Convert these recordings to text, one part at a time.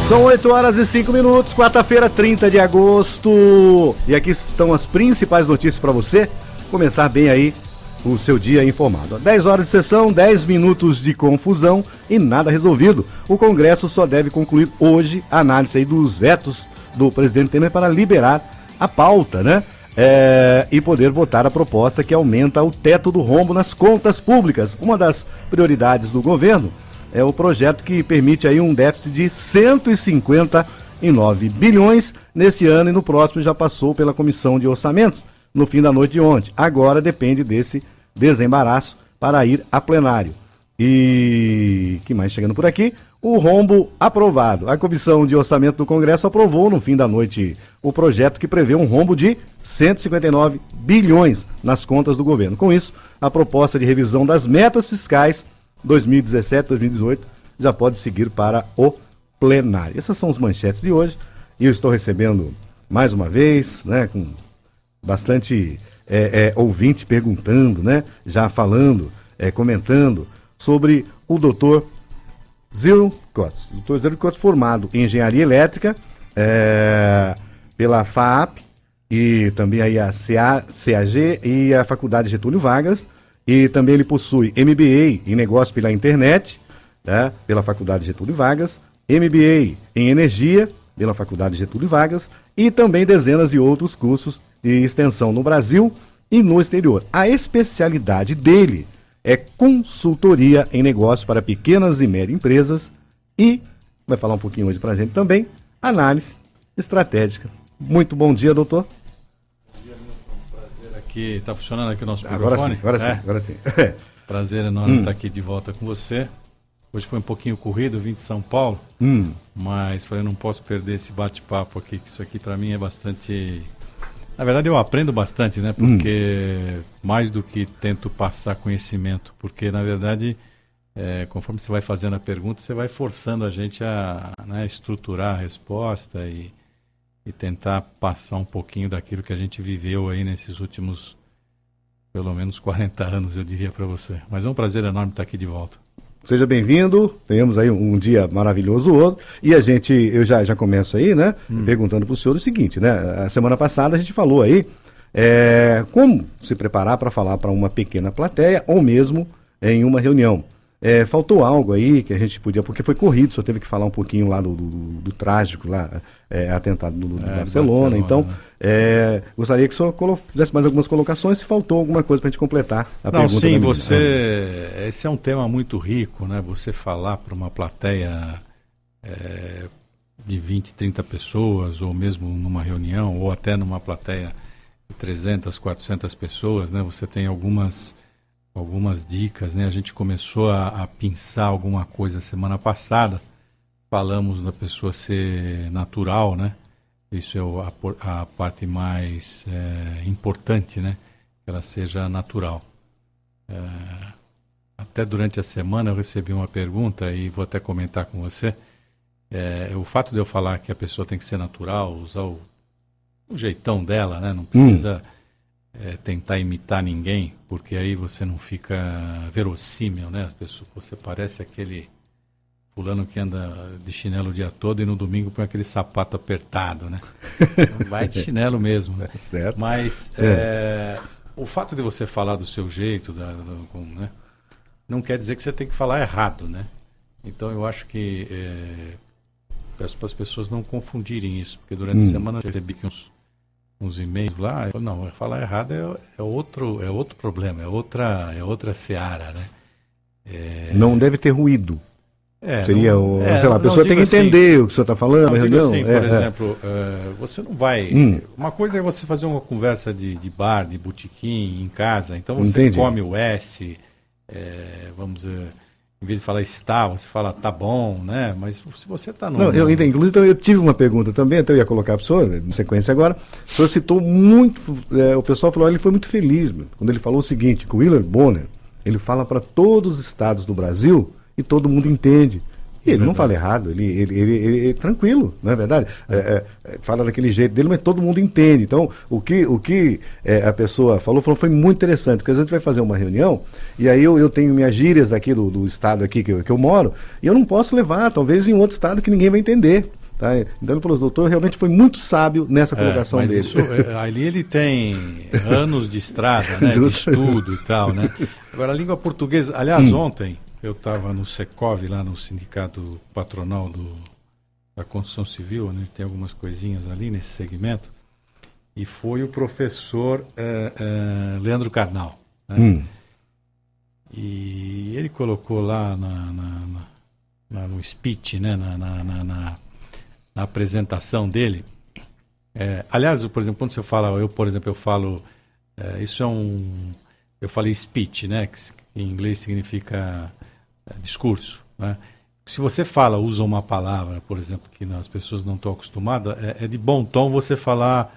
São 8h05, quarta-feira, 30 de agosto. E aqui estão as principais notícias para você começar bem aí o seu dia informado. 10 horas de sessão, 10 minutos de confusão e nada resolvido. O Congresso só deve concluir hoje a análise aí dos vetos do presidente Temer para liberar a pauta, né? E poder votar a proposta que aumenta o teto do rombo nas contas públicas. Uma das prioridades do governo é o projeto que permite aí um déficit de 159 bilhões neste ano e no próximo já passou pela Comissão de Orçamentos no fim da noite de ontem. Agora depende desse desembaraço para ir a plenário. E que mais chegando por aqui? O rombo aprovado. A Comissão de Orçamento do Congresso aprovou no fim da noite o projeto que prevê um rombo de 159 bilhões nas contas do governo. Com isso, a proposta de revisão das metas fiscais 2017-2018 já pode seguir para o plenário. Essas são as manchetes de hoje e eu estou recebendo mais uma vez, né, com bastante ouvinte perguntando, né, já falando, comentando sobre o doutor Zílio Cotes. O doutor Zílio Cotes, formado em Engenharia Elétrica pela FAAP e também aí a CAG e a Faculdade Getúlio Vargas. E também ele possui MBA em Negócios pela Internet, tá? Pela Faculdade Getúlio Vargas, MBA em Energia, pela Faculdade Getúlio Vargas, e também dezenas de outros cursos de extensão no Brasil e no exterior. A especialidade dele é consultoria em negócios para pequenas e médias empresas e, vai falar um pouquinho hoje para a gente também, análise estratégica. Muito bom dia, doutor. Está funcionando aqui o nosso microfone? Agora sim. Prazer enorme estar aqui de volta com você. Hoje foi um pouquinho corrido, vim de São Paulo, mas falei, não posso perder esse bate-papo aqui, que isso aqui para mim é bastante... Na verdade eu aprendo bastante, né? Porque mais do que tento passar conhecimento, porque na verdade, conforme você vai fazendo a pergunta, você vai forçando a gente a estruturar a resposta e tentar passar um pouquinho daquilo que a gente viveu aí nesses últimos, pelo menos 40 anos, eu diria para você. Mas é um prazer enorme estar aqui de volta. Seja bem-vindo, tenhamos aí um dia maravilhoso hoje, e eu já começo aí, né, perguntando para o senhor o seguinte, né, a semana passada a gente falou aí como se preparar para falar para uma pequena plateia ou mesmo em uma reunião. Faltou algo aí que a gente podia, porque foi corrido, só teve que falar um pouquinho lá do trágico lá, atentado do Barcelona. Então, gostaria que o senhor fizesse mais algumas colocações, se faltou alguma coisa para a gente completar a pergunta. Sim, esse é um tema muito rico, né? Você falar para uma plateia de 20, 30 pessoas, ou mesmo numa reunião, ou até numa plateia de 300, 400 pessoas, né? Você tem algumas dicas, né? A gente começou a pensar alguma coisa semana passada, falamos da pessoa ser natural, né? Isso é a parte mais importante, né? Que ela seja natural. Até durante a semana eu recebi uma pergunta e vou até comentar com você. O fato de eu falar que a pessoa tem que ser natural, usar o jeitão dela, né? Não precisa... tentar imitar ninguém, porque aí você não fica verossímil, né? Você parece aquele fulano que anda de chinelo o dia todo e no domingo põe aquele sapato apertado, né? Vai de chinelo mesmo. Certo. Mas o fato de você falar do seu jeito, né? Não quer dizer que você tem que falar errado, né? Então eu acho que peço para as pessoas não confundirem isso, porque durante a semana eu recebi que uns e-mails lá, eu falo, não, falar errado é outro problema, é outra seara, né? Não deve ter ruído. Seria, sei lá, a pessoa tem que entender assim, o que você está falando. Não, digo assim, por exemplo, você não vai... Uma coisa é você fazer uma conversa de bar, de botequim, em casa, então você come o S, vamos dizer... Em vez de falar está, você fala tá bom, né? Mas se você está no... Não, eu entendi. Inclusive, eu tive uma pergunta também, até eu ia colocar para o senhor, na sequência agora. O senhor citou muito... o pessoal falou, ele foi muito feliz, quando ele falou o seguinte, que o William Bonner, ele fala para todos os estados do Brasil e todo mundo entende. E ele não fala errado, ele é tranquilo, não é verdade? Fala daquele jeito dele, mas todo mundo entende. Então, o que a pessoa falou foi muito interessante, porque às vezes a gente vai fazer uma reunião, e aí eu tenho minhas gírias aqui do estado aqui que eu moro, e eu não posso levar, talvez em outro estado que ninguém vai entender. Tá? Então ele falou, doutor, realmente foi muito sábio nessa colocação mas dele. Isso, ali ele tem anos de estrada, né, de estudo e tal, né? Agora, a língua portuguesa, aliás, ontem eu estava no Secov, lá no sindicato patronal da construção civil, né, tem algumas coisinhas ali nesse segmento, e foi o professor Leandro Carnal, né? E ele colocou lá no speech, né, na apresentação dele. Aliás, por exemplo, quando você fala, eu falo, eu falei speech, né, que em inglês significa discurso, né? Se você usa uma palavra, por exemplo, que as pessoas não estão acostumadas, é de bom tom você falar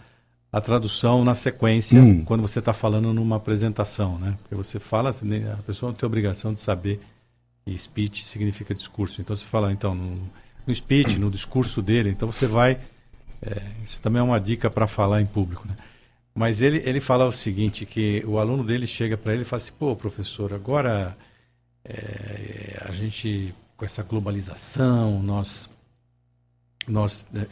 a tradução na sequência quando você está falando numa apresentação, né? Porque você fala, a pessoa não tem obrigação de saber que speech significa discurso. Então você fala, então, no speech, no discurso dele, então você vai... isso também é uma dica para falar em público, né? Mas ele fala o seguinte, que o aluno dele chega para ele e fala assim, pô, professor, agora a gente, com essa globalização,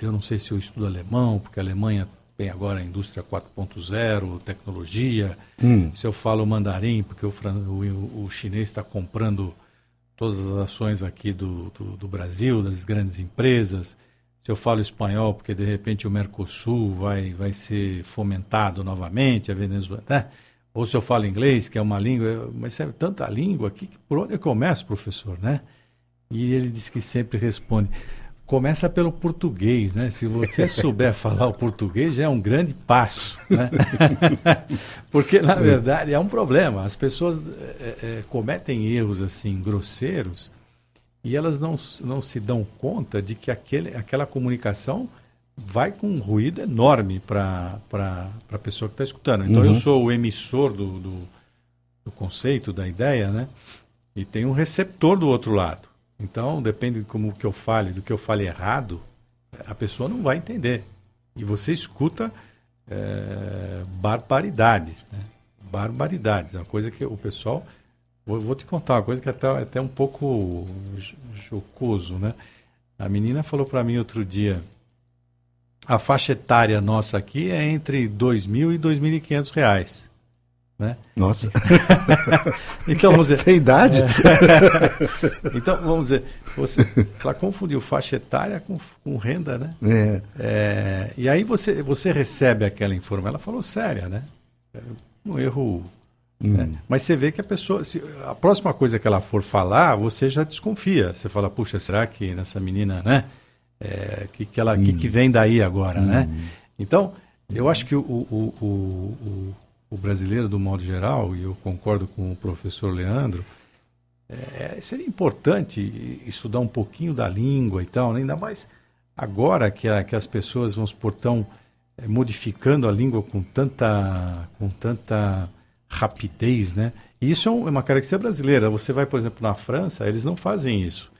eu não sei se eu estudo alemão, porque a Alemanha tem agora a indústria 4.0, tecnologia, se eu falo mandarim, porque o chinês está comprando todas as ações aqui do Brasil, das grandes empresas. Se eu falo espanhol, porque de repente o Mercosul vai ser fomentado novamente, a Venezuela, né? Ou se eu falo inglês, que é uma língua, mas é tanta língua aqui, por onde eu começo, professor, né? E ele diz que sempre responde, começa pelo português, né? Se você souber falar o português, já é um grande passo, né? Porque, na verdade, é um problema. As pessoas cometem erros, assim, grosseiros, e elas não se dão conta de que aquela comunicação vai com um ruído enorme para a pessoa que está escutando. Então, eu sou o emissor do conceito, da ideia, né? E tem um receptor do outro lado. Então, depende de como que eu fale, do que eu fale errado, a pessoa não vai entender. E você escuta barbaridades, né? Barbaridades. É uma coisa que o pessoal... Vou te contar uma coisa que é até um pouco jocoso, né? A menina falou para mim outro dia, a faixa etária nossa aqui é entre R$2.000 e R$2.500, né? Nossa. Então, vamos dizer... Tem idade? Então, vamos dizer, ela confundiu faixa etária com renda, né? E aí você recebe aquela informação, ela falou séria, né? Um erro... Mas você vê que a pessoa, a próxima coisa que ela for falar, você já desconfia. Você fala, puxa, será que nessa menina, né? Que vem daí agora, né? Então, eu acho que o brasileiro, do modo geral, e eu concordo com o professor Leandro, seria importante estudar um pouquinho da língua e tal, né? Ainda mais agora que as pessoas, vamos supor, estão modificando a língua com tanta rapidez, né? E isso é uma característica brasileira. Você vai, por exemplo, na França, eles não fazem isso.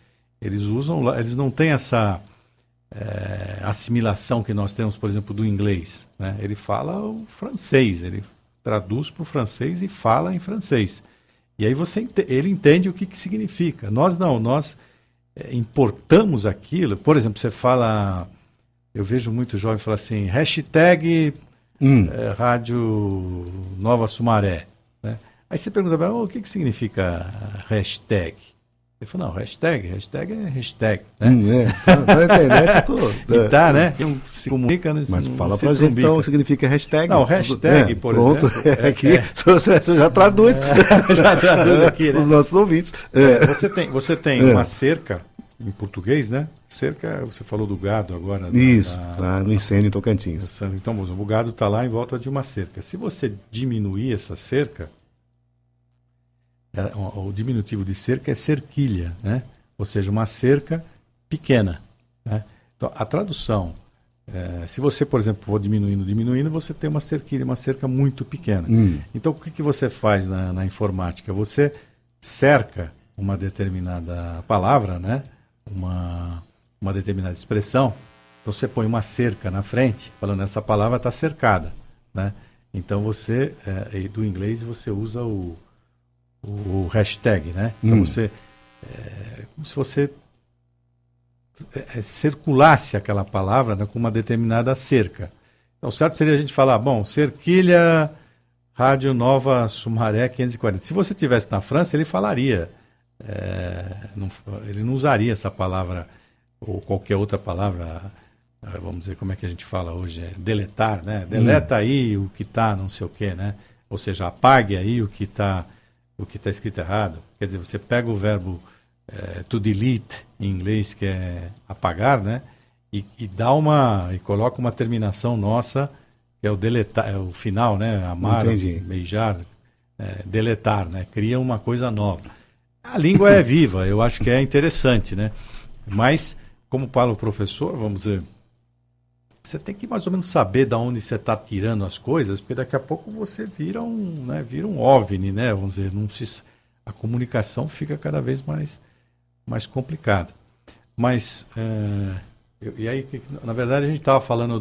Eles não têm essa assimilação que nós temos, por exemplo, do inglês, né? Ele fala o francês, ele traduz para o francês e fala em francês. E aí ele entende o que significa. Nós não, nós importamos aquilo. Por exemplo, você fala, eu vejo muito jovem falar assim, hashtag Rádio Nova Sumaré, né? Aí você pergunta, o que significa hashtag? Ele falou, não, hashtag é hashtag, né? Tá na internet toda. E tá, né? Se comunica, né? Mas fala pra gente então o que significa hashtag. Não, hashtag, por exemplo. Aqui, você já traduz. Já traduz aqui, né? Os nossos ouvintes. Você tem uma cerca, em português, né? Cerca, você falou do gado agora. Isso, lá no incêndio em Tocantins. Então, o gado está lá em volta de uma cerca. Se você diminuir essa cerca, o diminutivo de cerca é cerquilha, né? Ou seja, uma cerca pequena, né? Então, a tradução, se você, por exemplo, for diminuindo, você tem uma cerquilha, uma cerca muito pequena. Então, o que você faz na informática? Você cerca uma determinada palavra, né? uma determinada expressão, então você põe uma cerca na frente, falando essa palavra está cercada, né? Então você, do inglês, você usa o hashtag, né? Então você, como se você circulasse aquela palavra, né, com uma determinada cerca. Então, certo seria a gente falar, bom, cerquilha Rádio Nova Sumaré 540. Se você estivesse na França, ele falaria, ele não usaria essa palavra ou qualquer outra palavra, vamos dizer, como é que a gente fala hoje, deletar, né? Deleta aí o que está não sei o quê, né? Ou seja, apague aí o que está escrito errado. Quer dizer, você pega o verbo to delete, em inglês, que é apagar, né? E coloca uma terminação nossa, que é o deletar, é o final, né? Amar, beijar, deletar, né? Cria uma coisa nova. A língua é viva, eu acho que é interessante, né? Mas, como fala o professor, vamos dizer, você tem que mais ou menos saber de onde você está tirando as coisas, porque daqui a pouco você vira um OVNI, né? Vamos dizer, a comunicação fica cada vez mais complicada. Mas, e aí, na verdade, a gente estava falando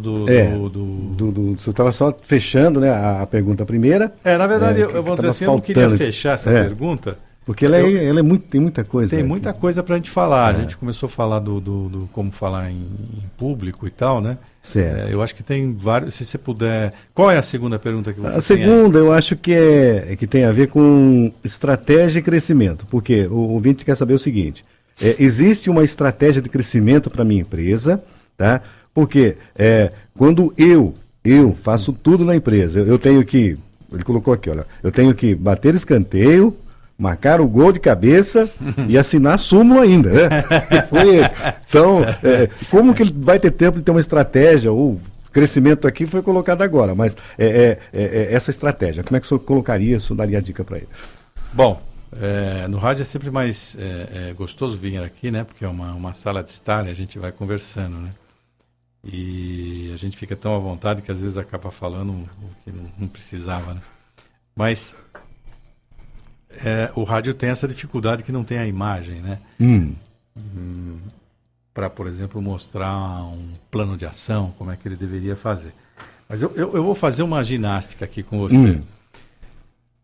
você estava só fechando, né, a pergunta primeira. Na verdade, eu vou dizer assim, eu não queria fechar essa pergunta. Porque tem muita coisa. Tem muita coisa para a gente falar. A gente começou a falar do como falar em público e tal, né? Certo. Eu acho que tem vários. Se você puder. Qual é a segunda pergunta que você tem? A segunda, eu acho que tem a ver com estratégia e crescimento. Porque o ouvinte quer saber o seguinte: existe uma estratégia de crescimento para a minha empresa, tá? Porque quando eu faço tudo na empresa, eu tenho que. Ele colocou aqui, olha. Eu tenho que bater escanteio, marcar o gol de cabeça e assinar súmula ainda, né? Foi ele. Então, como que ele vai ter tempo de ter uma estratégia? O crescimento aqui foi colocado agora, mas essa estratégia, como é que o senhor colocaria isso, daria a dica para ele? Bom, no rádio é sempre mais gostoso vir aqui, né? Porque é uma sala de estar e a gente vai conversando, né? E a gente fica tão à vontade que às vezes acaba falando o que não precisava, né? Mas o rádio tem essa dificuldade que não tem a imagem, né? Para, por exemplo, mostrar um plano de ação, como é que ele deveria fazer. Mas eu vou fazer uma ginástica aqui com você.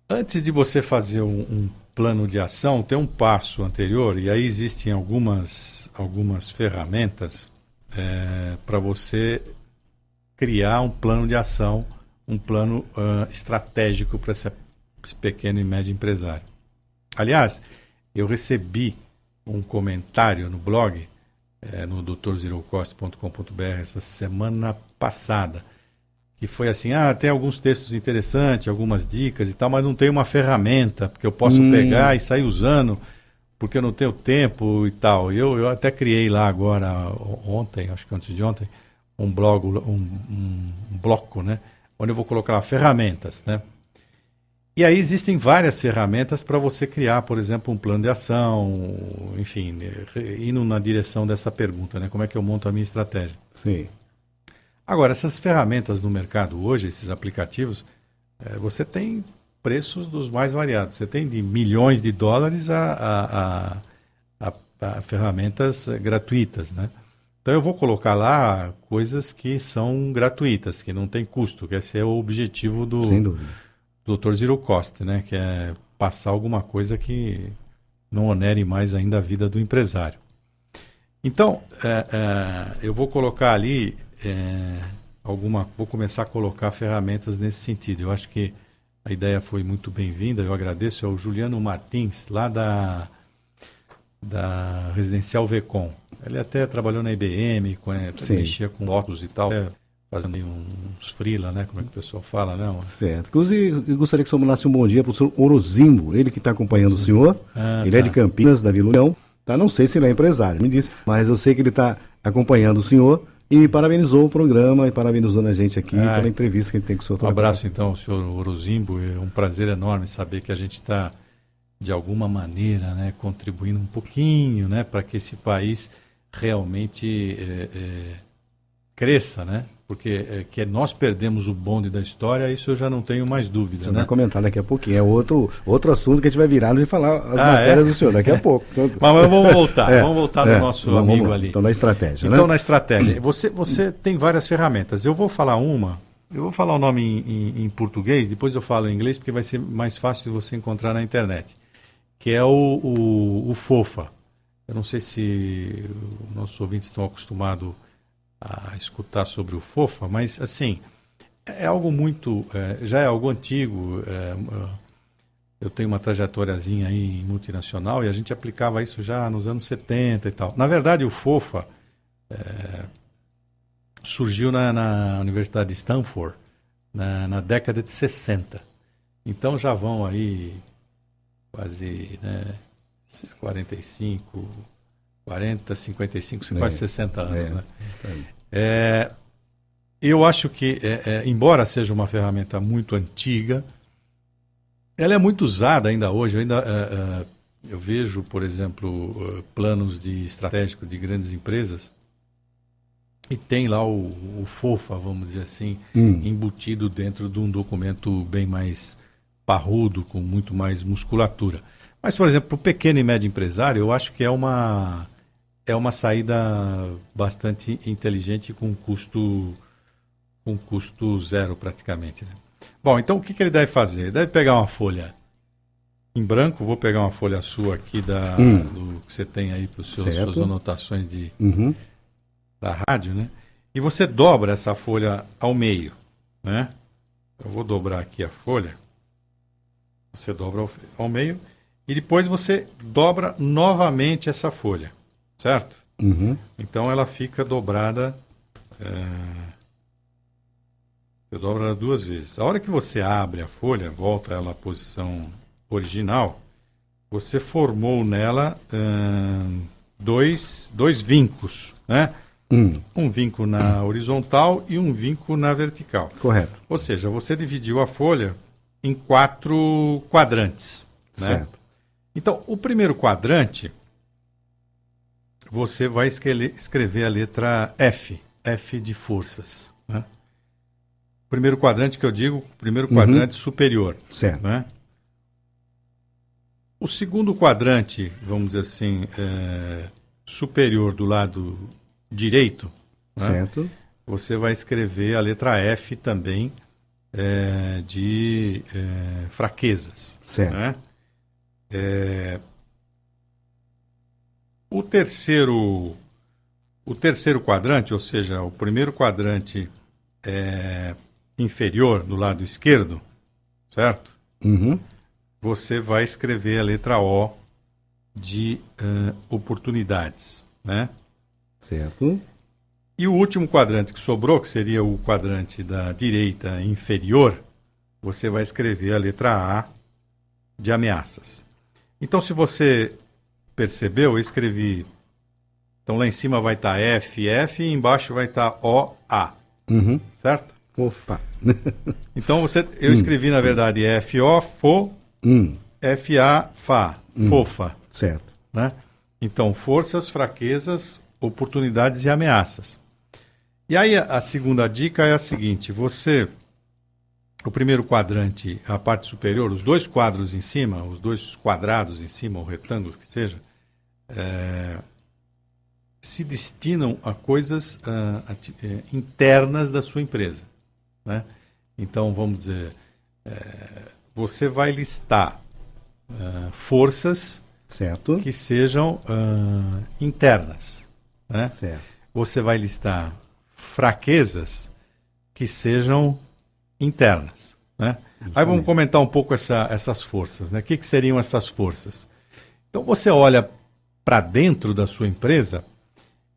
Antes de você fazer um plano de ação, tem um passo anterior, e aí existem algumas ferramentas para você criar um plano de ação, um plano estratégico para esse pequeno e médio empresário. Aliás, eu recebi um comentário no blog, no drzerocost.com.br, essa semana passada, que foi assim, tem alguns textos interessantes, algumas dicas e tal, mas não tem uma ferramenta, porque eu posso pegar e sair usando, porque eu não tenho tempo e tal. Eu até criei lá agora, ontem, acho que antes de ontem, um bloco, né, onde eu vou colocar ferramentas, né? E aí existem várias ferramentas para você criar, por exemplo, um plano de ação, enfim, indo na direção dessa pergunta, né? Como é que eu monto a minha estratégia? Sim. Agora, essas ferramentas no mercado hoje, esses aplicativos, você tem preços dos mais variados. Você tem de milhões de dólares a ferramentas gratuitas, né? Então eu vou colocar lá coisas que são gratuitas, que não tem custo, que esse é o objetivo do Dr. Zero Cost, né? Que é passar alguma coisa que não onere mais ainda a vida do empresário. Então, eu vou colocar ali vou começar a colocar ferramentas nesse sentido. Eu acho que a ideia foi muito bem-vinda, eu agradeço ao Juliano Martins, lá da Residencial Vecom. Ele até trabalhou na IBM, mexia com lotos e tal, fazendo uns freela, né? Como é que o pessoal fala, né? Certo. Inclusive, eu gostaria que o senhor mandasse um bom dia para o senhor Orozimbo, ele que está acompanhando o senhor. Ele é de Campinas, da Vila União. Tá? Não sei se ele é empresário, me disse, mas eu sei que ele está acompanhando o senhor e parabenizou o programa e parabenizando a gente aqui pela entrevista que a gente tem com o senhor. Um abraço, então, ao senhor Orozimbo. É um prazer enorme saber que a gente está, de alguma maneira, né, contribuindo um pouquinho, né, para que esse país realmente cresça, né? porque que nós perdemos o bonde da história, isso eu já não tenho mais dúvida. Você né? vai comentar daqui a pouquinho. É outro assunto que a gente vai virar e falar as matérias do senhor daqui a pouco. Mas vamos voltar. Vamos voltar no nosso amigo ali. Então, na estratégia. Então, né? na estratégia. Você tem várias ferramentas. Eu vou falar eu vou falar o nome em português, depois eu falo em inglês, porque vai ser mais fácil de você encontrar na internet. Que é o FOFA. Eu não sei se os nossos ouvintes estão acostumados a escutar sobre o FOFA, mas, assim, é algo muito... já é algo antigo. Eu tenho uma trajetóriazinha aí em multinacional e a gente aplicava isso já nos anos 70 e tal. Na verdade, o FOFA surgiu na Universidade de Stanford na década de 60. Então já vão aí quase 45, 40, 55, quase 60 anos. Né? Eu acho que, embora seja uma ferramenta muito antiga, ela é muito usada ainda hoje. Eu vejo, por exemplo, planos estratégico de grandes empresas e tem lá o FOFA, vamos dizer assim, embutido dentro de um documento bem mais parrudo, com muito mais musculatura. Mas, por exemplo, para o pequeno e médio empresário, eu acho que é uma saída bastante inteligente com custo zero praticamente. Né? Bom, então o que ele deve fazer? Ele deve pegar uma folha em branco, vou pegar uma folha sua aqui do que você tem aí para as suas anotações da rádio, né? E você dobra essa folha ao meio, né? Eu vou dobrar aqui a folha, você dobra ao meio, e depois você dobra novamente essa folha, certo? Então ela fica dobrada, você dobra ela 2 vezes. A hora que você abre a folha, volta ela à posição original, você formou nela 2 vincos, né? Um vinco na horizontal e um vinco na vertical. Correto. Ou seja, você dividiu a folha em 4 quadrantes, né? Certo. Então, o primeiro quadrante, você vai escrever a letra F, F de forças. Né? Primeiro quadrante que eu digo, primeiro quadrante superior. Certo. Né? O segundo quadrante, vamos dizer assim, superior do lado direito, né? Certo. Você vai escrever a letra F também de fraquezas. Certo. Né? O terceiro quadrante, ou seja, o primeiro quadrante inferior do lado esquerdo, certo? Você vai escrever a letra O de oportunidades, né? Certo. E o último quadrante que sobrou, que seria o quadrante da direita inferior, você vai escrever a letra A de ameaças. Então, se você percebeu, eu escrevi... Então, lá em cima vai estar F, F, e embaixo vai estar O, A. Certo? Opa. Então, eu escrevi, na verdade, F, O, FO, F, A, FA, FOFA. Certo. Né? Então, forças, fraquezas, oportunidades e ameaças. E aí, a segunda dica é a seguinte, o primeiro quadrante, a parte superior, os 2 quadros em cima, os 2 quadrados em cima, ou retângulos que seja, se destinam a coisas internas da sua empresa. Né? Então, vamos dizer, você vai listar forças certo. que sejam internas. Né? Certo. Você vai listar fraquezas que sejam internas. Né? Aí vamos comentar um pouco essas forças. Né? O que seriam essas forças? Então você olha para dentro da sua empresa,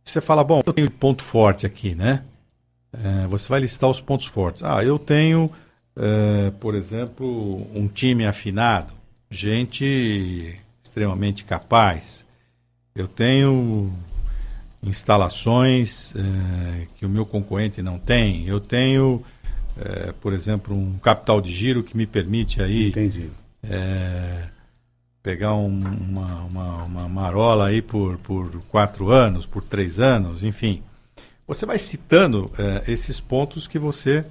você fala, bom, eu tenho ponto forte aqui, né? Você vai listar os pontos fortes. Eu tenho, por exemplo, um time afinado, gente extremamente capaz. Eu tenho instalações que o meu concorrente não tem. Eu tenho, por exemplo, um capital de giro que me permite aí pegar uma marola aí por 4 anos, por 3 anos, enfim. você vai citando esses pontos que você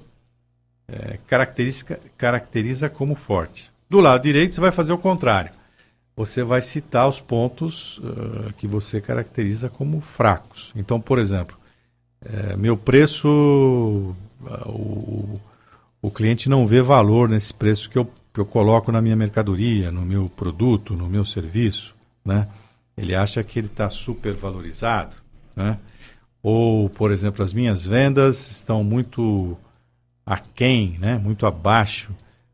caracteriza como forte. Do lado direito, você vai fazer o contrário. Você vai citar os pontos que você caracteriza como fracos. Então, por exemplo, meu preço, o cliente não vê valor nesse preço que eu coloco na minha mercadoria, no meu produto, no meu serviço, né? Ele acha que ele está super valorizado, né? Ou, por exemplo, as minhas vendas estão muito aquém, né? Muito abaixo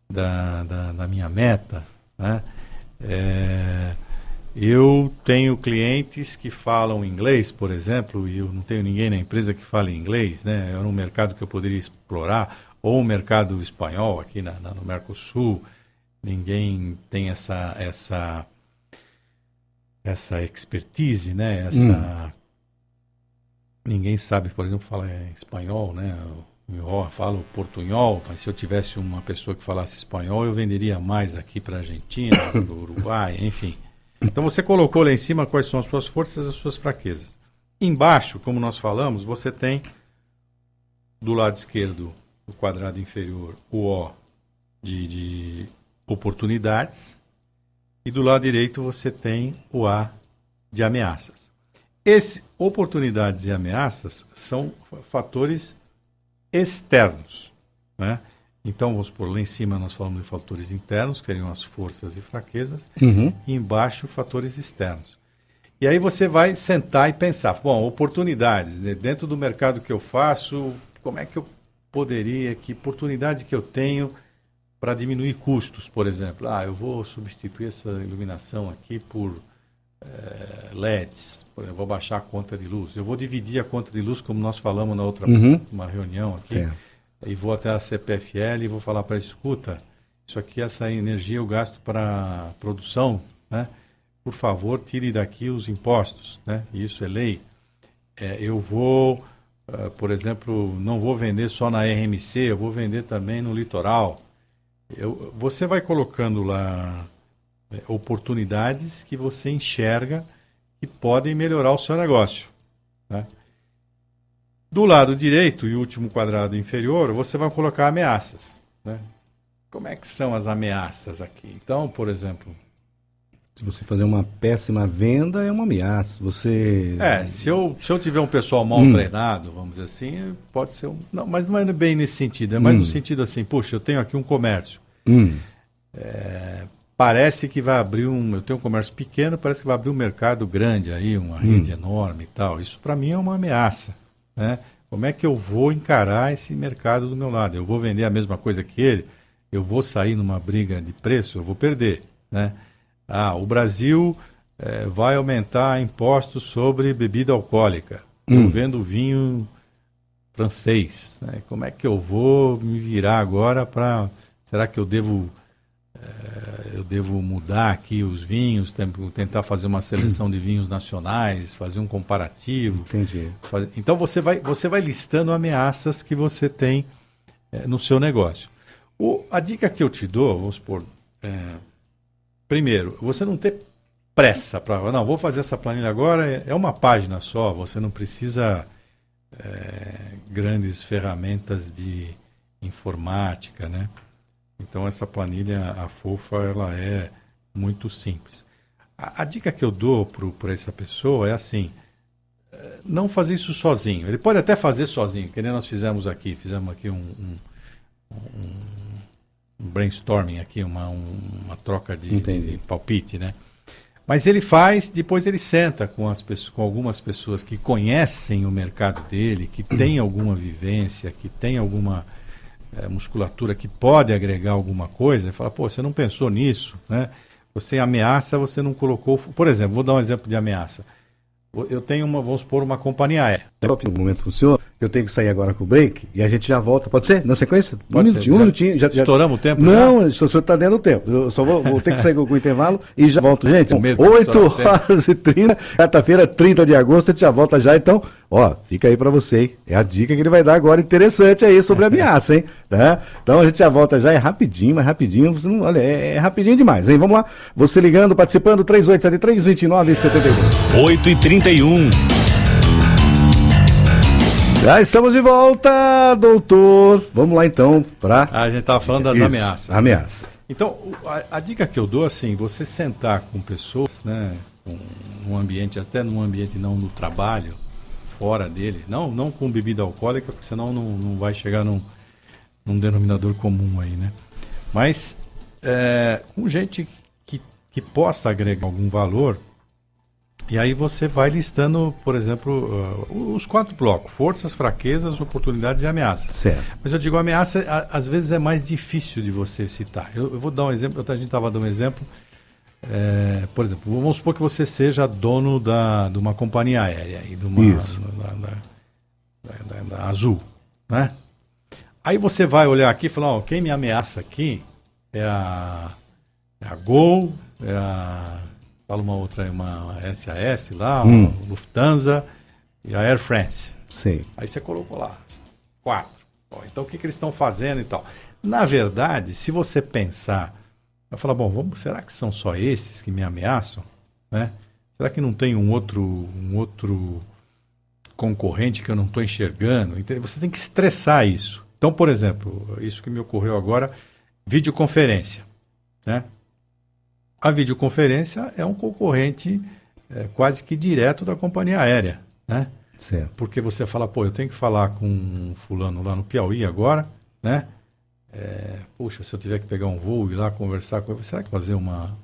da minha meta, né? Eu tenho clientes que falam inglês, por exemplo, e eu não tenho ninguém na empresa que fale inglês, né? É um mercado que eu poderia explorar, ou o mercado espanhol aqui no Mercosul. Ninguém tem essa expertise, né? Ninguém sabe, por exemplo, falar espanhol, né? Eu falo portunhol, mas se eu tivesse uma pessoa que falasse espanhol, eu venderia mais aqui para a Argentina, para o Uruguai, enfim. Então você colocou lá em cima quais são as suas forças e as suas fraquezas. Embaixo, como nós falamos, você tem do lado esquerdo, do quadrado inferior, o O de oportunidades, e do lado direito você tem o A de ameaças. Oportunidades e ameaças são fatores externos, né? Então, vamos supor, lá em cima nós falamos de fatores internos, que seriam as forças e fraquezas, e embaixo fatores externos. E aí você vai sentar e pensar, bom, oportunidades, né? Dentro do mercado que eu faço, como é que eu poderia, que oportunidade que eu tenho para diminuir custos, por exemplo. Eu vou substituir essa iluminação aqui por LEDs, por exemplo, vou baixar a conta de luz. Eu vou dividir a conta de luz, como nós falamos na outra uma reunião aqui, e vou até a CPFL e vou falar para eles, escuta, isso aqui, essa energia eu gasto para produção, né? Por favor, tire daqui os impostos, né? Isso é lei. Eu vou, por exemplo, não vou vender só na RMC, eu vou vender também no litoral. Você vai colocando lá oportunidades que você enxerga que podem melhorar o seu negócio, né? Do lado direito e último quadrado inferior, você vai colocar ameaças, né? Como é que são as ameaças aqui? Então, por exemplo... Se você fazer uma péssima venda, é uma ameaça. Se eu tiver um pessoal mal treinado, vamos dizer assim, pode ser Não, mas não é bem nesse sentido. É mais no sentido assim, puxa, eu tenho aqui um comércio. Parece que vai abrir eu tenho um comércio pequeno, parece que vai abrir um mercado grande aí, uma rede enorme e tal. Isso para mim é uma ameaça, né? Como é que eu vou encarar esse mercado do meu lado? Eu vou vender a mesma coisa que ele? Eu vou sair numa briga de preço? Eu vou perder, né? O Brasil vai aumentar impostos sobre bebida alcoólica. Eu vendo vinho francês, né? Como é que eu vou me virar agora para... Será que eu devo mudar aqui os vinhos, tentar fazer uma seleção de vinhos nacionais, fazer um comparativo? Entendi. Então você vai listando ameaças que você tem no seu negócio. A dica que eu te dou, vamos supor... Primeiro, você não ter pressa para... Não, vou fazer essa planilha agora, é uma página só, você não precisa grandes ferramentas de informática, né? Então, essa planilha, a fofa, ela é muito simples. A dica que eu dou para essa pessoa é assim, não fazer isso sozinho. Ele pode até fazer sozinho, que nem nós fizemos aqui um brainstorming aqui, uma troca de palpite, né? Mas ele faz, depois ele senta com algumas pessoas que conhecem o mercado dele, que tem alguma vivência, que tem alguma musculatura que pode agregar alguma coisa, e fala, você não pensou nisso, né? Você ameaça, você não colocou... Por exemplo, vou dar um exemplo de ameaça. Eu tenho vamos supor, uma companhia aérea. Um momento pro senhor, eu tenho que sair agora com o break e a gente já volta. Pode ser? Na sequência? Pode ser. Um minutinho. Já estouramos o tempo? Não, o senhor está dentro do tempo. Eu só vou ter que sair com o intervalo e já volto. Gente, 8h30, quarta-feira, 30 de agosto, a gente já volta já. Então, fica aí para você, hein? É a dica que ele vai dar agora, interessante aí sobre a ameaça, hein? Tá? Então a gente já volta já, é rapidinho, mas rapidinho. Você não, olha, é rapidinho demais, hein? Vamos lá. Você ligando, participando, 3873-2972. 8h31. Já estamos de volta, doutor. Vamos lá então para... A gente estava falando das ameaças. Ameaças. Então, a dica que eu dou, assim, você sentar com pessoas, né, num ambiente, até num ambiente não no trabalho, fora dele, não com bebida alcoólica, porque senão não vai chegar num denominador comum aí, né? Mas com gente que possa agregar algum valor, e aí você vai listando, por exemplo, os 4 blocos: forças, fraquezas, oportunidades e ameaças. Certo. Mas eu digo, ameaça, às vezes é mais difícil de você citar. Eu vou dar um exemplo, a gente estava dando um exemplo, por exemplo, vamos supor que você seja dono de uma companhia aérea, e da Azul, né? Aí você vai olhar aqui e falar, quem me ameaça aqui é a Gol, fala uma outra, uma SAS lá, Lufthansa e a Air France. Sim. Aí você colocou lá 4. Então o que eles estão fazendo e tal? Na verdade, se você pensar, vai falar, será que são só esses que me ameaçam? Né? Será que não tem um outro concorrente que eu não estou enxergando? Então, você tem que estressar isso. Então, por exemplo, isso que me ocorreu agora, videoconferência, né? A videoconferência é um concorrente quase que direto da companhia aérea, né? Certo. Porque você fala, eu tenho que falar com um fulano lá no Piauí agora, né? Puxa, se eu tiver que pegar um voo e ir lá conversar com ele, será que fazer uma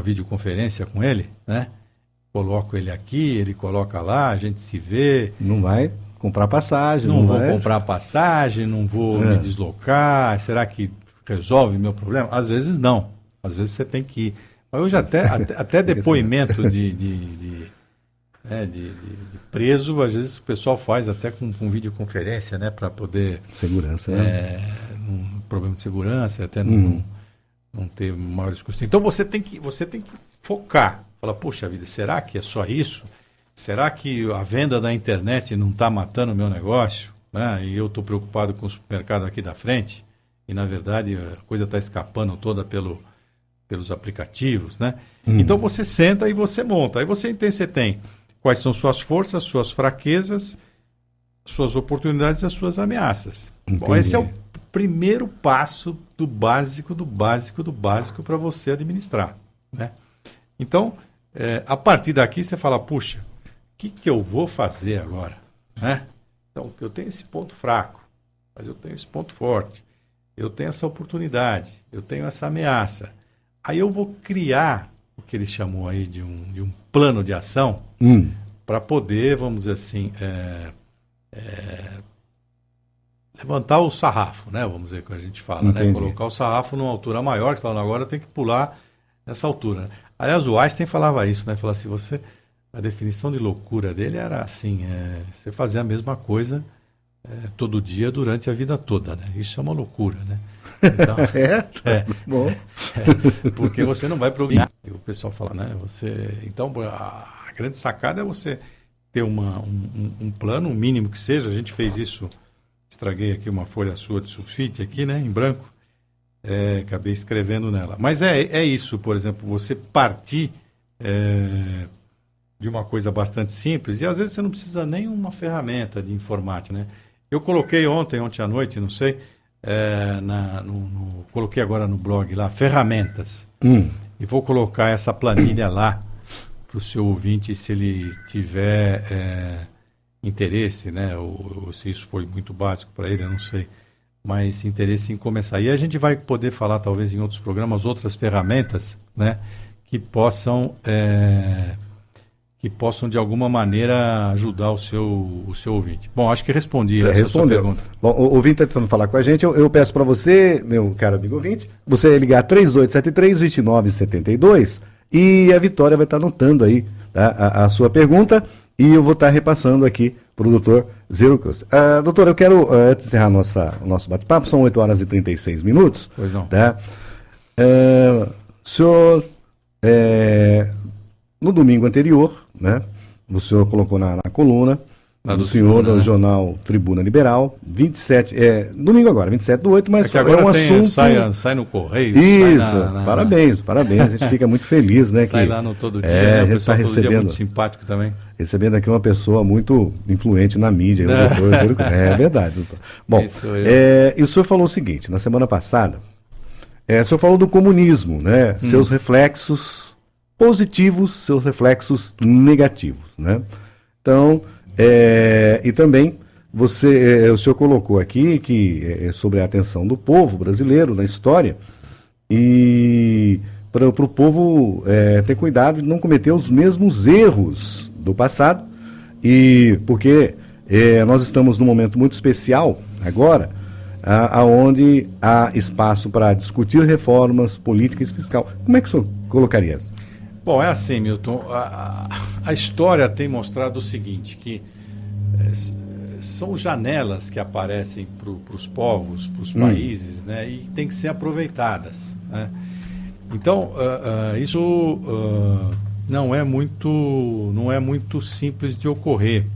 videoconferência com ele, né? Coloco ele aqui, ele coloca lá, a gente se vê. Não vai comprar passagem. Não vou comprar passagem, não vou me deslocar. Será que resolve meu problema? Às vezes não. Às vezes você tem que ir. Mas hoje até depoimento de preso, às vezes o pessoal faz até com videoconferência, né? Para poder... Segurança, né? Um problema de segurança, até não ter maiores custos. Então você tem que focar. Falar, poxa vida, será que é só isso? Será que a venda da internet não está matando o meu negócio? Né? E eu estou preocupado com o supermercado aqui da frente? E, na verdade, a coisa está escapando toda pelos aplicativos, né? Então você senta e você monta. Aí você tem quais são suas forças, suas fraquezas, suas oportunidades e as suas ameaças. Bom, esse é o primeiro passo do básico para você administrar, né? Então, a partir daqui você fala, puxa, o que eu vou fazer agora? Né? Então, eu tenho esse ponto fraco, mas eu tenho esse ponto forte. Eu tenho essa oportunidade, eu tenho essa ameaça. Aí eu vou criar o que eles chamam aí de um plano de ação para poder, vamos dizer assim, levantar o sarrafo, né? Vamos dizer que a gente fala, né? Colocar o sarrafo numa altura maior, você fala, agora eu tenho que pular nessa altura. Aliás, o Einstein falava isso, né? Falava assim, a definição de loucura dele era assim, você fazer a mesma coisa todo dia durante a vida toda, né? Isso é uma loucura, né? Então, bom. Porque você não vai progredir. O pessoal fala, né? Então, a grande sacada é você ter um plano, um mínimo que seja. A gente fez isso, estraguei aqui uma folha sua de sulfite aqui, né? Em branco. Acabei escrevendo nela. Mas é isso, por exemplo, você partir de uma coisa bastante simples, e às vezes você não precisa nem uma ferramenta de informática, né? Eu coloquei ontem à noite, não sei, coloquei agora no blog lá, ferramentas. E vou colocar essa planilha lá para o seu ouvinte, se ele tiver interesse, né? Ou se isso foi muito básico para ele, eu não sei. Mas interesse em começar. E a gente vai poder falar, talvez, em outros programas, outras ferramentas, né, que possam de alguma maneira ajudar o seu ouvinte. Bom, acho que respondi essa sua pergunta. Bom, o ouvinte está tentando falar com a gente. Eu peço para você, meu caro amigo ouvinte, você ligar 3873-2972 e a Vitória vai estar anotando aí, tá, a sua pergunta, e eu vou estar repassando aqui para o doutor Zero Costa. Doutor, eu quero, antes de encerrar o nosso bate-papo, são 8 horas e 36 minutos. Pois não. Tá? O senhor, no domingo anterior, né, o senhor colocou na coluna do senhor, Tribuna, no jornal Tribuna Liberal, 27, domingo agora, 27/8, mas que agora é um assunto... Sai no correio. Isso, parabéns, a gente fica muito feliz, né? Sai lá no Todo Dia, a gente está recebendo... Todo Dia muito simpático também. recebendo aqui uma pessoa muito influente na mídia. É verdade, doutor. Bom, e o senhor falou o seguinte, na semana passada, o senhor falou do comunismo, né? Seus reflexos positivos, seus reflexos negativos, né? Então, e também o senhor colocou aqui que sobre a atenção do povo brasileiro na história e para o povo ter cuidado de não cometer os mesmos erros do passado, e porque nós estamos num momento muito especial agora, aonde há espaço para discutir reformas políticas e fiscal. Como é que o senhor colocaria isso? Bom, é assim, Milton, a história tem mostrado o seguinte, que são janelas que aparecem para os povos, para os países, né, e tem que ser aproveitadas, né? Então, isso não é muito simples de ocorrer.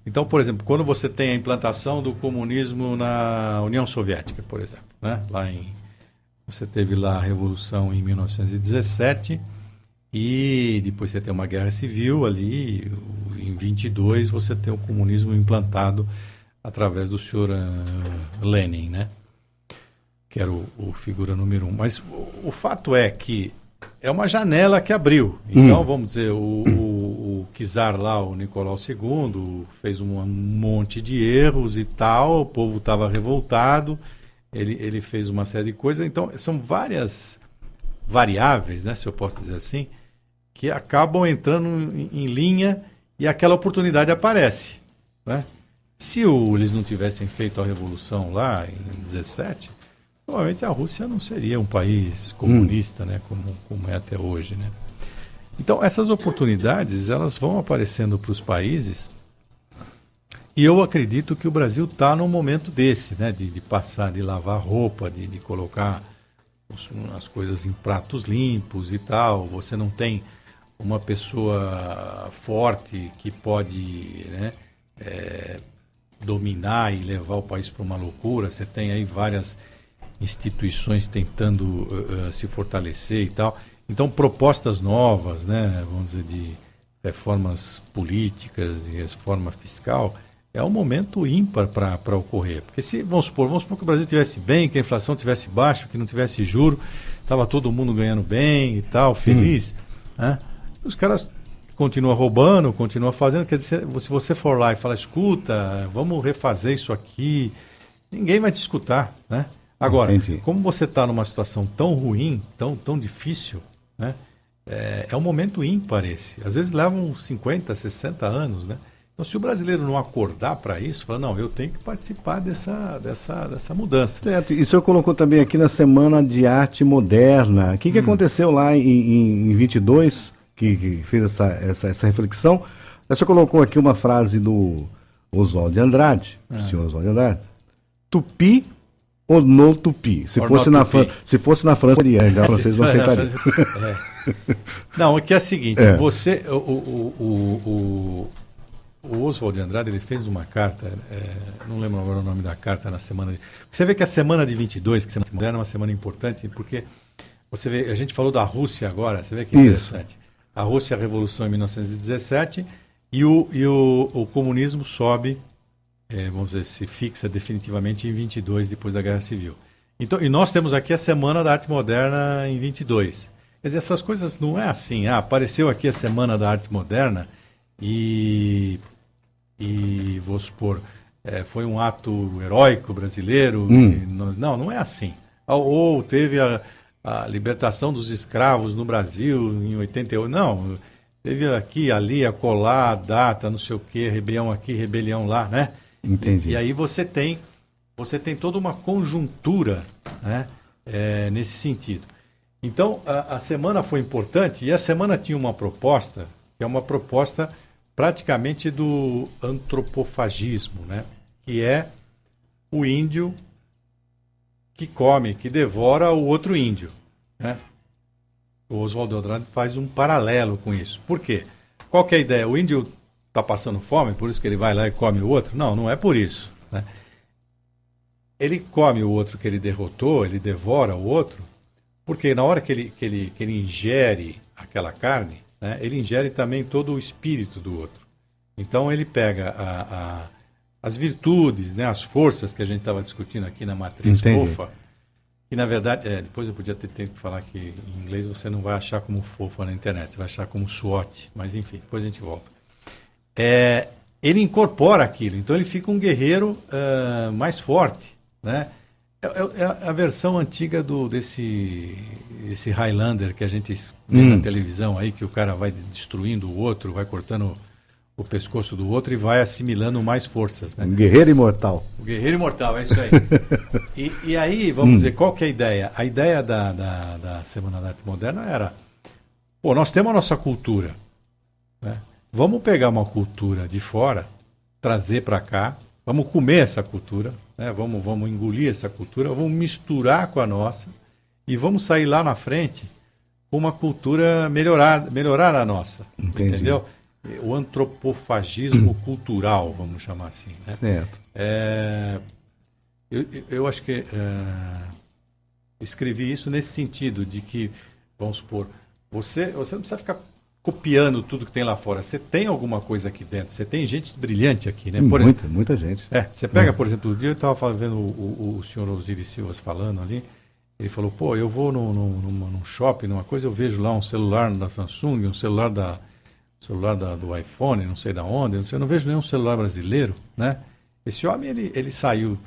Então, por exemplo, quando você tem a implantação do comunismo na União Soviética, por exemplo, né? Você teve lá a Revolução em 1917 e depois você tem uma guerra civil ali, em 22 você tem o comunismo implantado através do senhor Lenin, né? Que era o figura número 1. Mas o fato é que é uma janela que abriu. Então, vamos dizer, o czar lá, o Nicolau II, fez um monte de erros e tal, o povo estava revoltado, ele fez uma série de coisas. Então, são várias variáveis, né, se eu posso dizer assim, que acabam entrando em linha e aquela oportunidade aparece, né? Se eles não tivessem feito a revolução lá em 17, provavelmente a Rússia não seria um país comunista, né, como é até hoje, né? Então, essas oportunidades, elas vão aparecendo para os países, e eu acredito que o Brasil está num momento desse, né, de passar, de lavar roupa, de colocar as coisas em pratos limpos e tal. Você não tem uma pessoa forte que pode, né, dominar e levar o país para uma loucura. Você tem aí várias instituições tentando se fortalecer e tal. Então, propostas novas, né, vamos dizer, de reformas políticas, de reforma fiscal, é um momento ímpar para ocorrer. Porque vamos supor que o Brasil estivesse bem, que a inflação estivesse baixa, que não tivesse juro, estava todo mundo ganhando bem e tal, feliz, né? Os caras continuam roubando, continuam fazendo. Quer dizer, se você for lá e falar, escuta, vamos refazer isso aqui, ninguém vai te escutar, né? Agora, como você está numa situação tão ruim, tão difícil, né? É um momento ímpar esse. Às vezes levam 50, 60 anos, né? Então, se o brasileiro não acordar para isso, fala, não, eu tenho que participar dessa mudança. Certo. E o senhor colocou também aqui na Semana de Arte Moderna. O que aconteceu lá em 22, que fez essa reflexão? O senhor colocou aqui uma frase do Oswald de Andrade, o senhor Oswald de Andrade. Tupi ou no Tupi? Se fosse na França, os franceses não aceitariam. Não, é que é o seguinte, você... O Oswald de Andrade, ele fez uma carta, não lembro agora o nome da carta, na semana... Você vê que a semana de 22, que é uma semana importante, porque você vê, a gente falou da Rússia agora, você vê que interessante. Isso. A Rússia, a Revolução em 1917, e o comunismo sobe, vamos dizer, se fixa definitivamente em 22, depois da Guerra Civil. Então, e nós temos aqui a Semana da Arte Moderna em 22. Quer dizer, essas coisas não é assim, apareceu aqui a Semana da Arte Moderna e vou supor, foi um ato heróico brasileiro. Não é assim. Ou teve a libertação dos escravos no Brasil em 88. Não, teve aqui, ali, acolá, a data, não sei o quê, rebelião aqui, rebelião lá, né? Entendi. E aí você tem toda uma conjuntura, né, nesse sentido. Então, a semana foi importante, e a semana tinha uma proposta, que é uma proposta praticamente do antropofagismo, né? Que é o índio que come, que devora o outro índio, né? O Oswald de Andrade faz um paralelo com isso. Por quê? Qual que é a ideia? O índio está passando fome, por isso que ele vai lá e come o outro? Não, não é por isso, né? Ele come o outro que ele derrotou, ele devora o outro, porque na hora que ele ingere aquela carne, né, ele ingere também todo o espírito do outro. Então ele pega as virtudes, né, as forças que a gente estava discutindo aqui na matriz fofa, que na verdade, depois eu podia ter tempo de falar que em inglês você não vai achar como fofa na internet, você vai achar como SWOT, mas enfim, depois a gente volta. Ele incorpora aquilo, então ele fica um guerreiro mais forte, né? É a versão antiga desse Highlander que a gente vê na televisão aí, que o cara vai destruindo o outro, vai cortando o pescoço do outro e vai assimilando mais forças, né? Um guerreiro imortal. O guerreiro imortal, é isso aí. E aí, vamos dizer, qual que é a ideia? A ideia da Semana da Arte Moderna era, nós temos a nossa cultura, né? Vamos pegar uma cultura de fora, trazer para cá, vamos comer essa cultura, né? Vamos engolir essa cultura, vamos misturar com a nossa e vamos sair lá na frente com uma cultura melhorar a nossa. Entendi. Entendeu? O antropofagismo cultural, vamos chamar assim, né? Certo. Eu acho que escrevi isso nesse sentido de que, vamos supor, você não precisa ficar copiando tudo que tem lá fora. Você tem alguma coisa aqui dentro. Você tem gente brilhante aqui, né? Muita gente. Você pega, por exemplo, o dia eu estava vendo o senhor Osiris Silva falando ali. Ele falou, eu vou num shopping, numa coisa, eu vejo lá um celular da Samsung, um celular do iPhone, não sei da onde, eu não vejo nenhum celular brasileiro, né? Esse homem, ele saiu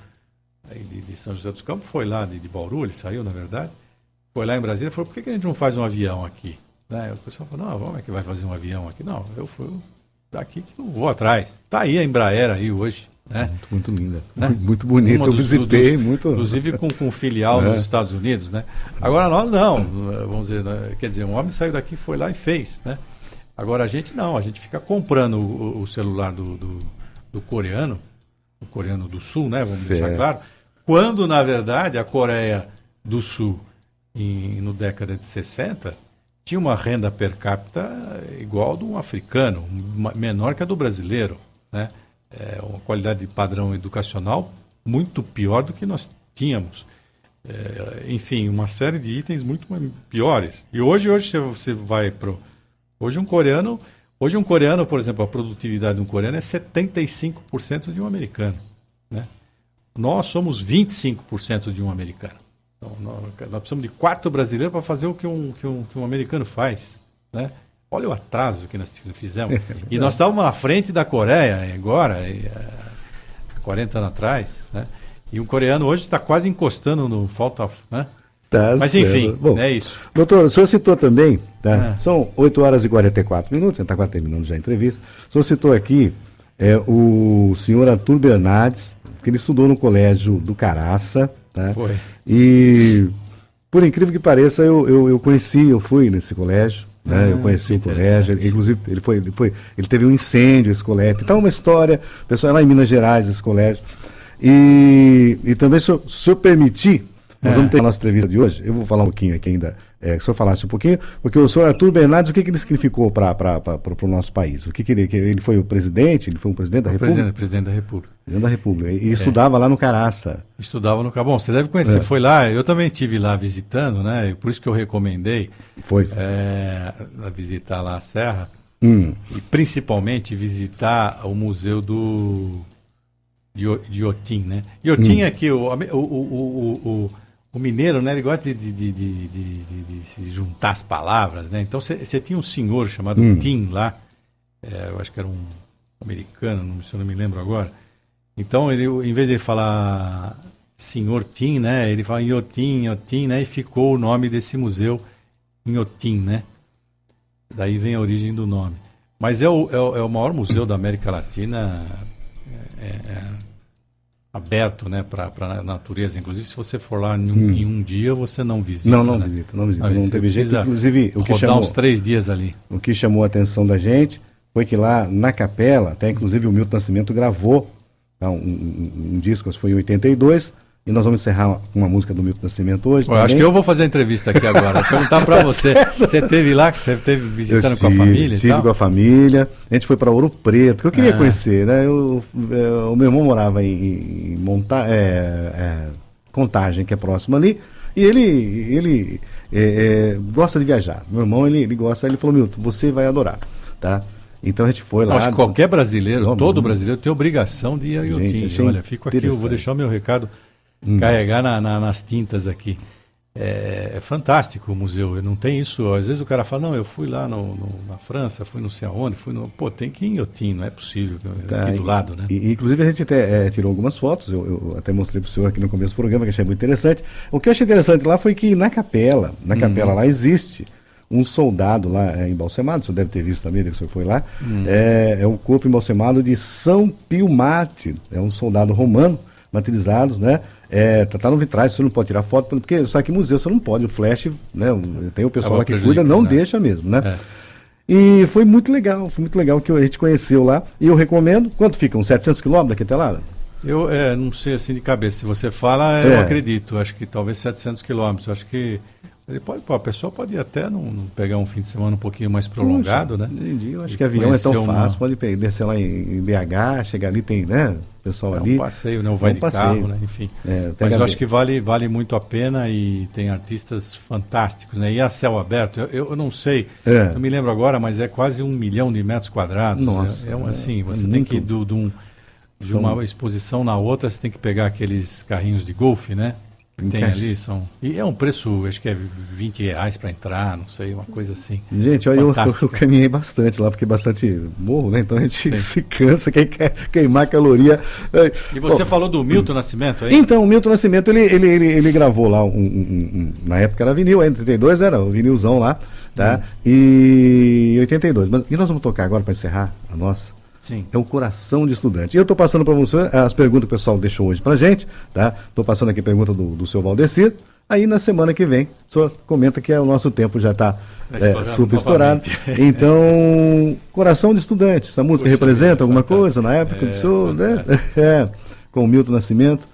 de São José dos Campos, foi lá de Bauru, ele saiu, na verdade, foi lá em Brasília e falou, por que a gente não faz um avião aqui? Né? O pessoal falou, não, como é que vai fazer um avião aqui? Não, eu fui daqui que não vou atrás. Tá aí a Embraer aí hoje, né? Muito linda, né? Muito bonita, eu visitei. Inclusive com filial nos Estados Unidos, né? Agora nós não, vamos dizer, quer dizer, um homem saiu daqui, foi lá e fez, né? Agora a gente não, a gente fica comprando o celular do coreano, o coreano do Sul, né? Vamos deixar claro, quando na verdade a Coreia do Sul, no década de 60, tinha uma renda per capita igual a de um africano, menor que a do brasileiro, né? Uma qualidade de padrão educacional muito pior do que nós tínhamos. Enfim, uma série de itens muito piores. E hoje você vai para... Hoje um coreano, por exemplo, a produtividade de um coreano é 75% de um americano, né? Nós somos 25% de um americano. Então, nós precisamos de 4 brasileiros para fazer o que um americano faz, né? Olha o atraso que nós fizemos. E nós estávamos na frente da Coreia agora, 40 anos atrás, né? E o coreano hoje está quase encostando no falta, né? Mas enfim, bom, é isso. Doutor, o senhor citou também, tá? São 8 horas e 44 minutos, a gente está quase terminando já a entrevista. O senhor citou aqui o senhor Arthur Bernardes, que ele estudou no colégio do Caraça, tá? Foi. E, por incrível que pareça, eu fui nesse colégio, né? Eu conheci o colégio, inclusive ele teve um incêndio, esse colégio. Então, uma história, o pessoal lá em Minas Gerais, esse colégio. E também, se o senhor permitir, nós vamos ter a nossa entrevista de hoje. Eu vou falar um pouquinho aqui ainda, se o senhor falasse um pouquinho, porque o senhor Arthur Bernardes, o que ele significou para o nosso país? O que ele foi o presidente? Ele foi um presidente da República? Presidente da República. Presidente da República. E estudava lá no Caraça. Estudava no Caraça. Bom, você deve conhecer, foi lá, eu também estive lá visitando, né? Por isso que eu recomendei visitar lá a Serra, e principalmente visitar o museu de Iotim, né? Iotim é que o mineiro, né, ele gosta de se juntar as palavras, né? Então você tinha um senhor chamado Tim lá, eu acho que era um americano, se eu não me lembro agora. Então ele, em vez de falar senhor Tim, né, ele fala Iotim, né, e ficou o nome desse museu Iotim, né? Daí vem a origem do nome. Mas é o maior museu da América Latina, aberto, né, para a natureza. Inclusive, se você for lá em um dia, você não visita. Não visita. Não teve jeito. Inclusive, uns 3 dias ali. O que chamou a atenção da gente foi que lá na capela, até inclusive o Milton Nascimento gravou um disco, foi em 82, e nós vamos encerrar com uma música do Milton Nascimento hoje. Acho que eu vou fazer a entrevista aqui agora. Perguntar para você. Você esteve lá, você esteve visitando com a família? Estive com a família. A gente foi para Ouro Preto, que eu queria conhecer, né? O meu irmão morava em Contagem, que é próximo ali, e gosta de viajar. Meu irmão, ele gosta, ele falou, Milton, você vai adorar, tá? Então a gente foi lá. Acho que qualquer brasileiro, todo brasileiro tem obrigação de ir a Iotim. Olha, fico aqui, eu vou deixar o meu recado carregar nas tintas aqui. É fantástico o museu, não tem isso. Às vezes o cara fala, não, eu fui lá na França, fui não sei aonde, pô, tem que ir em Iotim, não é possível, aqui do lado, né? Inclusive a gente até tirou algumas fotos, eu até mostrei para o senhor aqui no começo do programa, que achei muito interessante. O que eu achei interessante lá foi que na capela lá existe um soldado lá embalsamado, o senhor deve ter visto também, que o senhor foi lá, é o corpo embalsamado de São Pio Mártir, é um soldado romano, martirizados, né? Tá no vitrais, você não pode tirar foto, porque só que museu você não pode, o flash, né? Tem o pessoal lá que cuida, não deixa mesmo, né? E foi muito legal que a gente conheceu lá, e eu recomendo. Quanto fica? Uns 700 quilômetros daqui até lá? Eu não sei assim de cabeça, se você fala, eu acredito, acho que talvez 700 quilômetros, acho que a pessoa pode ir até pegar um fim de semana um pouquinho mais prolongado, né? Entendi, eu acho que avião é tão fácil, pode descer lá em BH, chegar ali, tem, né? O pessoal ali. É um passeio, né? Vai de carro, né? Enfim. Mas eu acho que vale muito a pena e tem artistas fantásticos, né? E a céu aberto, eu não sei, não me lembro agora, mas é quase 1 milhão de metros quadrados. Nossa. Assim, você tem que ir de uma exposição na outra, você tem que pegar aqueles carrinhos de golfe, né? Tem ali, e é um preço, acho que é R$20 para entrar, não sei, uma coisa assim. Gente, olha, eu caminhei bastante lá, porque bastante morro, né? Então a gente se cansa, quem quer queimar caloria. E você falou do Milton Nascimento aí? Então, o Milton Nascimento, ele gravou lá, na época era vinil, em 32 era o vinilzão lá, tá? E 82. E nós vamos tocar agora para encerrar a nossa. Sim. É o Coração de Estudante. E eu estou passando para você as perguntas que o pessoal deixou hoje para gente, tá? Estou passando aqui a pergunta do seu Valdecir. Aí na semana que vem, o senhor comenta que o nosso tempo já está super estourado. Então, Coração de Estudante, essa música representa alguma coisa na época do senhor, né? Com o Milton Nascimento.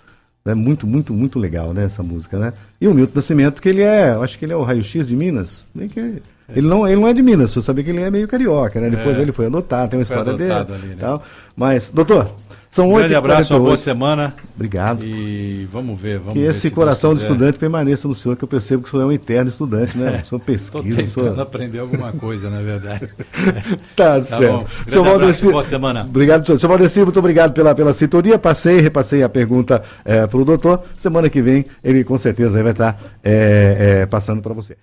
É muito, muito, muito legal, né, essa música, né? E o Milton Nascimento, que eu acho que ele é o raio-x de Minas, bem que ele não é de Minas, você sabia que ele é meio carioca, né? Depois ele foi adotado, tem uma história dele ali, né? Tal. Mas, doutor, são 8h48. Grande abraço, uma boa semana. Obrigado. E vamos ver. Que esse coração de estudante permaneça no senhor, que eu percebo que o senhor é um eterno estudante, né? O senhor pesquisa. Estou tentando aprender alguma coisa, na verdade. Tá certo. Grande abraço, boa semana. Obrigado, senhor. Seu Valdecir, muito obrigado pela sintonia. Repassei a pergunta para o doutor. Semana que vem ele com certeza vai estar passando para você.